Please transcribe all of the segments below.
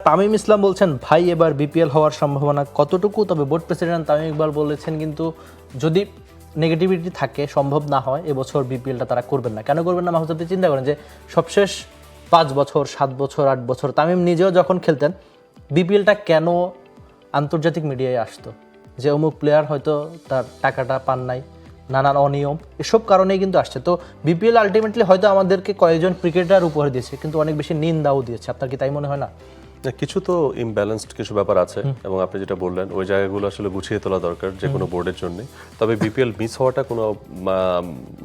তামিম ইসলাম বলছেন ভাই এবার বিপিএল হওয়ার সম্ভাবনা কতটুকু, তবে বোর্ড প্রেসিডেন্ট তামিম ইকবাল বলেছেন কিন্তু যদি নেগেটিভিটি থাকে, সম্ভব না হয় এবছর বিপিএলটা তারা করবেন না। কেন করবেন না মাহমুদ? আপনি চিন্তা করেন যে সবশেষ 5 বছর 7 বছর 8 বছর তামিম নিজেও যখন খেলতেন বিপিএলটা কেন আন্তর্জাতিক মিডিয়ায় আসতো যে অমুক প্লেয়ার হয়তো তার টাকাটা পান নাই, নানান অনিয়ম, এসব কারণেই কিন্তু আসছে। তো বিপিএল আলটিমেটলি হয়তো আমাদেরকে কয়েকজন ক্রিকেটার উপহার দিয়েছে, কিন্তু অনেক বেশি নিন্দাও দিয়েছে। আপনার কি তাই মনে হয় না? কিছু তো ইমব্যালেন্সড কিছু ব্যাপার আছে এবং আপনি যেটা বললেন ওই জায়গাগুলো আসলে গুছিয়ে তোলা দরকার যে কোনো বোর্ডের জন্য। তবে বিপিএল মিস হওয়াটা কোনো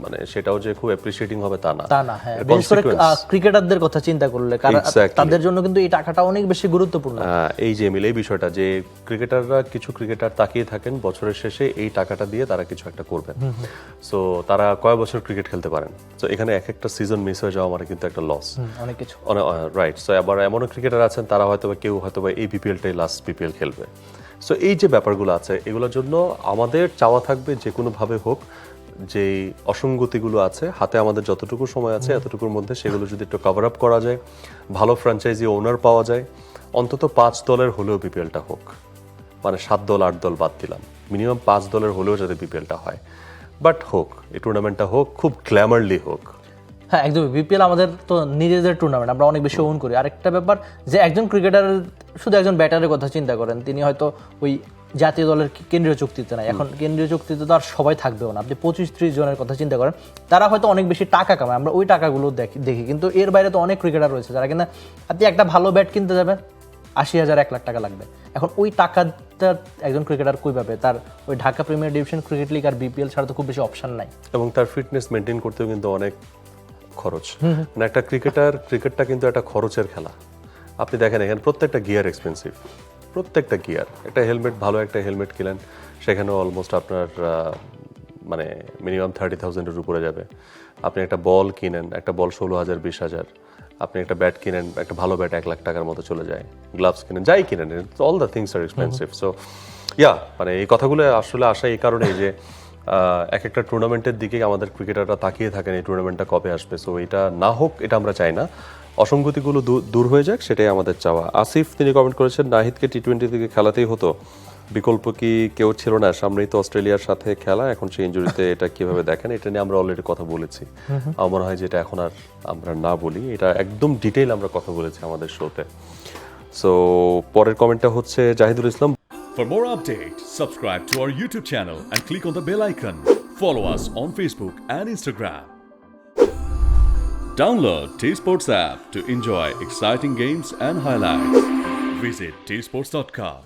মানে সেটাও যে খুব অ্যাপ্রিশিয়েটিং হবে তা না। হ্যাঁ, বিশেষ করে ক্রিকেটারদের কথা চিন্তা করলে তাদের জন্য কিন্তু এই টাকাটা অনেক বেশি গুরুত্বপূর্ণ। এই যে মিল এই বিষয়টা যে ক্রিকেটাররা কিছু ক্রিকেটার তাকিয়ে থাকেন বছরের শেষে এই টাকাটা দিয়ে তারা কিছু একটা করবেন। সো তারা কয় বছর ক্রিকেট খেলতে পারেন, তো এখানে এক একটা সিজন মিস হয়ে যাওয়া মানে কিন্তু একটা লস, অনেক কিছু। রাইট। সো আবার এমনও ক্রিকেটার আছেন তারা হয়তো কেউ হয়তো এই বিপিএলটাই লাস্ট বিপিএল খেলবে। সো এই যে ব্যাপারগুলো আছে এগুলোর জন্য আমাদের চাওয়া থাকবে যে কোনোভাবে হোক যে অসঙ্গতিগুলো আছে হাতে আমাদের যতটুকু সময় আছে এতটুকুর মধ্যে সেগুলো যদি একটু কভার আপ করা যায়, ভালো ফ্র্যাঞ্চাইজি ওনার পাওয়া যায়, অন্তত 5 দলের হলেও বিপিএলটা হোক, মানে 7 দল 8 দল বাদ দিলাম, মিনিমাম 5 দলের হলেও যাতে বিপিএলটা হয়, বাট হোক, এই টুর্নামেন্টটা হোক, খুব গ্ল্যামারলি হোক। হ্যাঁ, একদম। বিপিএল আমাদের তো নিজেদের টুর্নামেন্ট, আমরা অনেক বেশি ওন করি। আরেকটা ব্যাপার যে একজন ক্রিকেটার, শুধু একজন ব্যাটারের কথা চিন্তা করেন, তিনি হয়তো ওই জাতীয় দলের কেন্দ্রীয় চুক্তিতে নাই, এখন কেন্দ্রীয় চুক্তিতে তো আর সবাই থাকবেও না। আপনি 25-30 জনের কথা চিন্তা করেন, তারা হয়তো অনেক বেশি টাকা কামায়, আমরা ওই টাকাগুলো দেখি, কিন্তু এর বাইরে তো অনেক ক্রিকেটার রয়েছে যারা কিনা আপনি একটা ভালো ব্যাট কিনতে যাবেন 80,000 1 লাখ টাকা লাগবে। এখন ওই টাকাটা একজন ক্রিকেটার কই পাবে? তার ওই Dhaka premier division cricket league আর বিপিএল ছাড়া তো খুব বেশি অপশন নাই, এবং তার ফিটনেস মেনটেন করতেও কিন্তু অনেক খরচ। মানে একটা ক্রিকেটটা কিন্তু একটা খরচের খেলা। আপনি দেখেন এখানে প্রত্যেকটা গিয়ার এক্সপেন্সিভ, প্রত্যেকটা গিয়ার। একটা হেলমেট, ভালো একটা হেলমেট কিনেন সেখানেও অলমোস্ট আপনার মানে মিনিমাম 30,000-এর উপরে যাবে। আপনি একটা বল কিনেন, একটা বল 16,000 20,000। আপনি একটা ব্যাট কিনেন, একটা ভালো ব্যাট 1 লাখ টাকার মতো চলে যায়। গ্লাভস কিনেন, যাই কিনেন, all the things are expensive. So মানে এই কথাগুলো আসলে আসা এই কারণেই যে এক একটা টুর্নামেন্টের দিকে আমাদের ক্রিকেটাররা তাকিয়ে থাকেন এই টুর্নামেন্টটা কবে আসবে। সো এটা না হোক, এটা আমরা চাই না। অসঙ্গতিগুলো দূর হয়ে যাক, সেটাই আমাদের চাওয়া। আসিফ তিনি কমেন্ট করেছেন নাহিদকে টি-20 থেকে খেলাতেই হতো, বিকল্প কি কেউ ছিল না? সামনেই তো অস্ট্রেলিয়ার সাথে খেলা, এখন সেই ইনজুরিতে এটা কিভাবে দেখেন? এটা নিয়ে আমরা অলরেডি কথা বলেছি। আমার মনে হয় যে এটা এখন আর আমরা না বলি, এটা একদম ডিটেইল আমরা কথা বলেছি আমাদের শোতে। সো পরের কমেন্টটা হচ্ছে জাহিদুল ইসলাম। For more updates, subscribe to our YouTube channel and click on the bell icon. Follow us on Facebook and Instagram. Download T-Sports app to enjoy exciting games and highlights. Visit tsports.com.